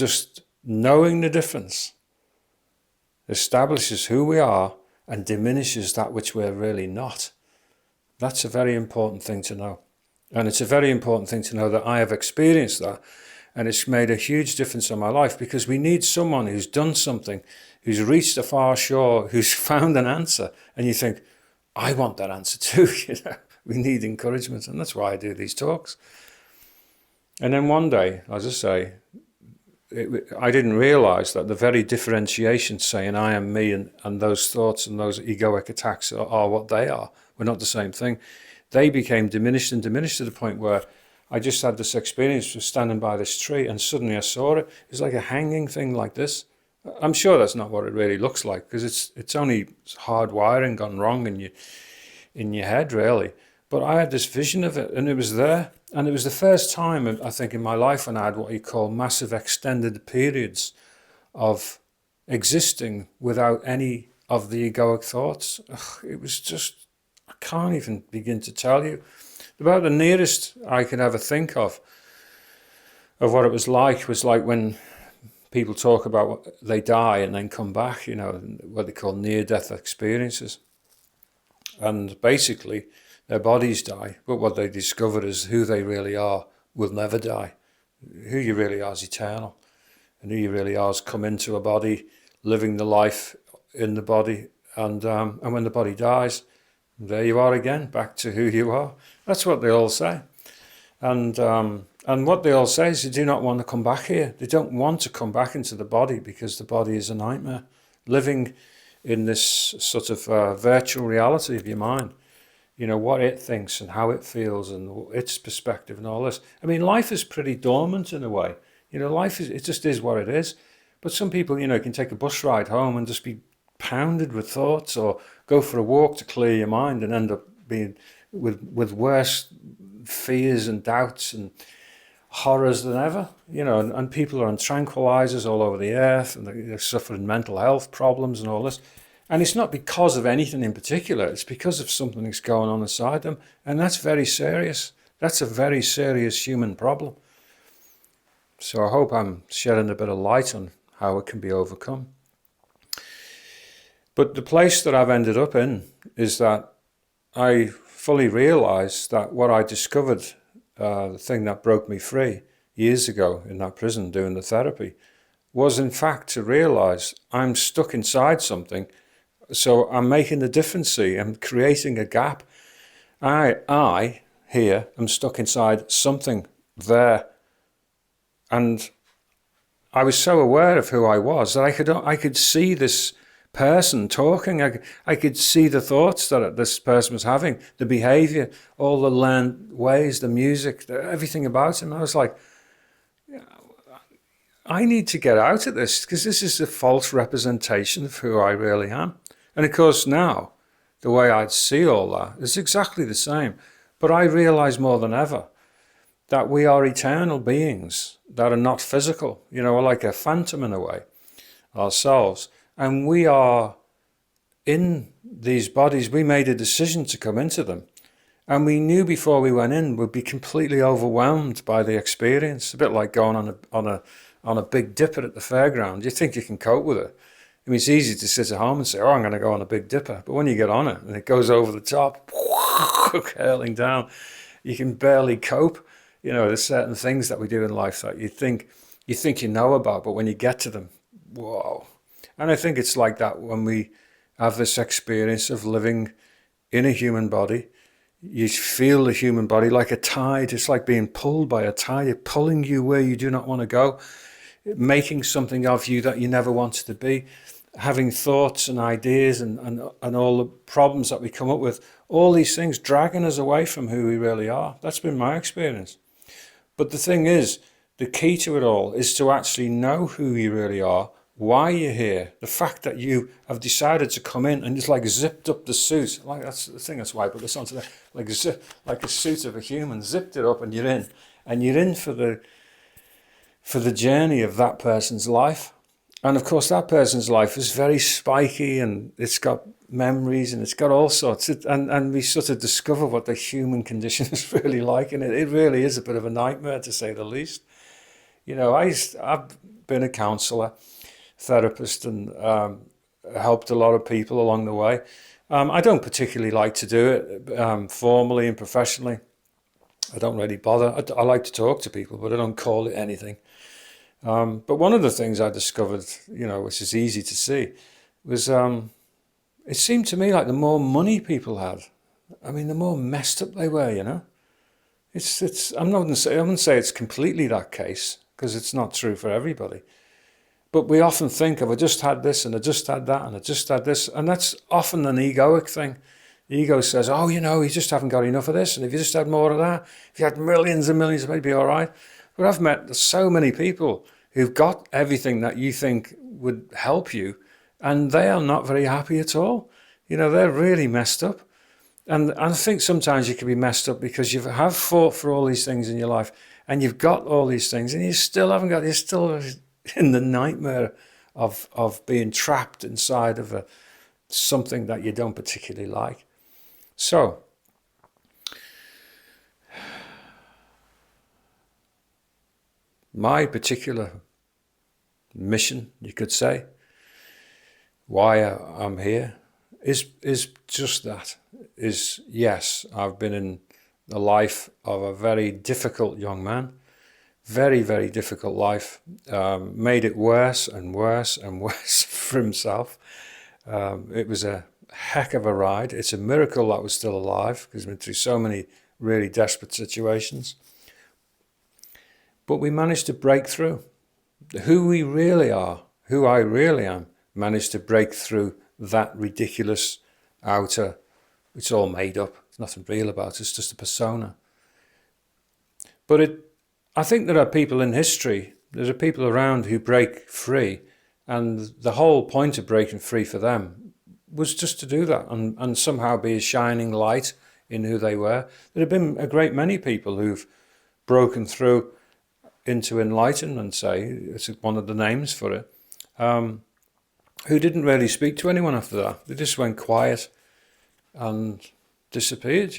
just knowing the difference establishes who we are and diminishes that which we're really not. That's a very important thing to know. And it's a very important thing to know that I have experienced that. And it's made a huge difference in my life, because we need someone who's done something, who's reached a far shore, who's found an answer. And you think, I want that answer too. We need encouragement. And that's why I do these talks. And then one day, as I say, I didn't realize that the very differentiation, saying I am me, and those thoughts and those egoic attacks are what they are. We're not the same thing. They became diminished and diminished to the point where I just had this experience of standing by this tree, and suddenly I saw it. It's like a hanging thing like this. I'm sure that's not what it really looks like, because it's only hard wiring gone wrong in your head, really. But I had this vision of it, and it was there. And it was the first time, I think, in my life when I had what you call massive extended periods of existing without any of the egoic thoughts. It was just, I can't even begin to tell you. About the nearest I could ever think of what it was like when people talk about what they die and then come back, what they call near-death experiences. And basically, their bodies die, but what they discover is who they really are will never die. Who you really are is eternal. And who you really are is come into a body, living the life in the body. And when the body dies, there you are again, back to who you are. That's what they all say. And what they all say is they do not want to come back here. They don't want to come back into the body, because the body is a nightmare. Living in this sort of virtual reality of your mind. What it thinks and how it feels and its perspective and all this. I mean, life is pretty dormant in a way. Life it just is what it is. But some people, can take a bus ride home and just be pounded with thoughts, or go for a walk to clear your mind and end up being with worse fears and doubts and horrors than ever. And people are on tranquilizers all over the earth, and they're suffering mental health problems and all this. And it's not because of anything in particular, it's because of something that's going on inside them. And that's very serious. That's a very serious human problem. So I hope I'm shedding a bit of light on how it can be overcome. But the place that I've ended up in is that I fully realized that what I discovered, the thing that broke me free years ago in that prison doing the therapy, was in fact to realize I'm stuck inside something. So I'm making the difference, I'm creating a gap. I here am stuck inside something there. And I was so aware of who I was that I could see this person talking. I could see the thoughts that this person was having, the behavior, all the learned ways, the music, everything about him. I was like, I need to get out of this, because this is a false representation of who I really am. And of course now, the way I'd see all that is exactly the same. But I realize more than ever that we are eternal beings that are not physical. We're like a phantom in a way, ourselves. And we are in these bodies. We made a decision to come into them. And we knew before we went in, we'd be completely overwhelmed by the experience. A bit like going on a big dipper at the fairground. You think you can cope with it. I mean, it's easy to sit at home and say, I'm going to go on a big dipper. But when you get on it and it goes over the top, curling down, you can barely cope. There's certain things that we do in life that you think you know about, but when you get to them, whoa. And I think it's like that when we have this experience of living in a human body. You feel the human body like a tide. It's like being pulled by a tide, pulling you where you do not want to go, making something of you that you never wanted to be, having thoughts and ideas and all the problems that we come up with, all these things dragging us away from who we really are. That's been my experience. But the thing is, the key to it all is to actually know who you really are, why you're here, the fact that you have decided to come in and just like zipped up the suit, like that's the thing, that's why I put this onto there, like a suit of a human, zipped it up and you're in for the journey of that person's life. And of course that person's life is very spiky and it's got memories and it's got all sorts and we sort of discover what the human condition is really like, and it really is a bit of a nightmare, to say the least. I've been a counsellor, therapist, and helped a lot of people along the way. I don't particularly like to do it formally and professionally. I don't really bother. I like to talk to people, but I don't call it anything. But one of the things I discovered, which is easy to see, was it seemed to me like the more money people had, the more messed up they were. I wouldn't say it's completely that case, because it's not true for everybody. But we often think of, I just had this, and I just had that, and I just had this. And that's often an egoic thing. The ego says, oh, you just haven't got enough of this. And if you just had more of that, if you had millions and millions, it might be all right. But I've met so many people who've got everything that you think would help you, and they are not very happy at all. They're really messed up. And I think sometimes you can be messed up because you have fought for all these things in your life, and you've got all these things, and you still haven't got, you're still in the nightmare of being trapped inside of something that you don't particularly like. So, my particular mission, you could say, why I'm here, is just that. Yes, I've been in the life of a very difficult young man, very, very difficult life, made it worse and worse and worse for himself. It was a heck of a ride. It's a miracle that we're still alive, because we've been through so many really desperate situations. But we managed to break through. Who we really are, who I really am, managed to break through that ridiculous outer, it's all made up, there's nothing real about it, it's just a persona. But I think there are people in history, there are people around who break free, and the whole point of breaking free for them was just to do that and somehow be a shining light in who they were. There have been a great many people who've broken through into enlightenment, say, it's one of the names for it, who didn't really speak to anyone after that. They just went quiet and disappeared,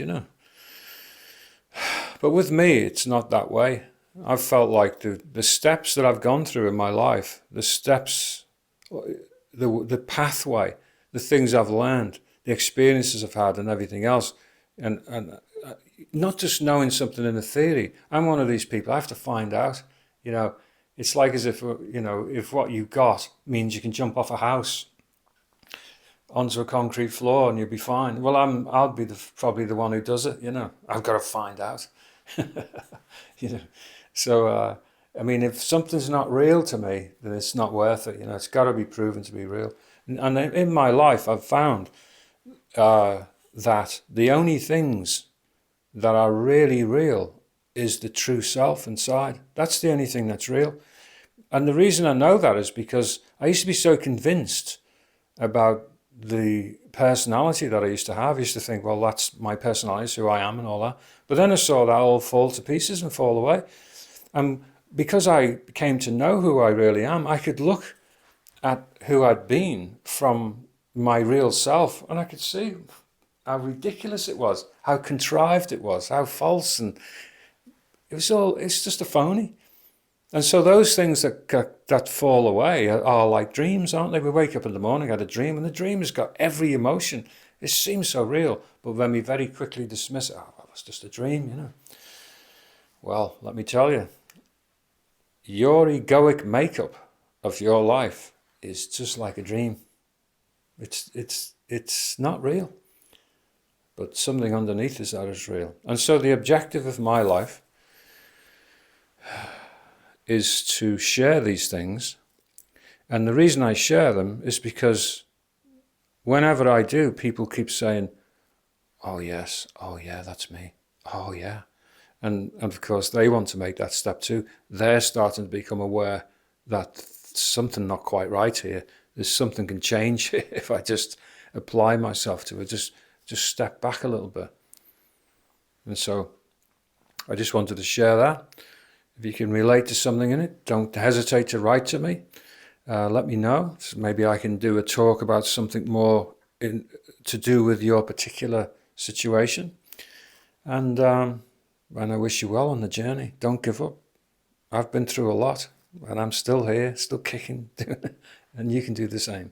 But with me, it's not that way. I've felt like the steps that I've gone through in my life, the steps, the pathway, the things I've learned, the experiences I've had and everything else, and not just knowing something in a theory. I'm one of these people, I have to find out, It's like as if, if what you got means you can jump off a house onto a concrete floor and you'll be fine. Well, I'll be probably the one who does it, I've got to find out. So, if something's not real to me, then it's not worth it. It's got to be proven to be real. And in my life, I've found that the only things that are really real is the true self inside. That's the only thing that's real. And the reason I know that is because I used to be so convinced about the personality that I used to have. I used to think, well, that's my personality, it's who I am and all that. But then I saw that all fall to pieces and fall away. And because I came to know who I really am, I could look at who I'd been from my real self, and I could see how ridiculous it was, how contrived it was, how false, and it's just a phony. And so those things that fall away are like dreams, aren't they? We wake up in the morning, had a dream, and the dream has got every emotion. It seems so real, but then we very quickly dismiss it. Oh, well, it's just a dream, Well, let me tell you, your egoic makeup of your life is just like a dream. It's not real, but something underneath is that is real. And so the objective of my life is to share these things. And the reason I share them is because whenever I do, people keep saying, oh yes, oh yeah, that's me, oh yeah. And of course they want to make that step too. They're starting to become aware that something not quite right here. There's something can change if I just apply myself to it, just step back a little bit. And so I just wanted to share that. If you can relate to something in it, don't hesitate to write to me. Let me know. So maybe I can do a talk about something more to do with your particular situation. And I wish you well on the journey. Don't give up. I've been through a lot. and I'm still here, still kicking, and you can do the same.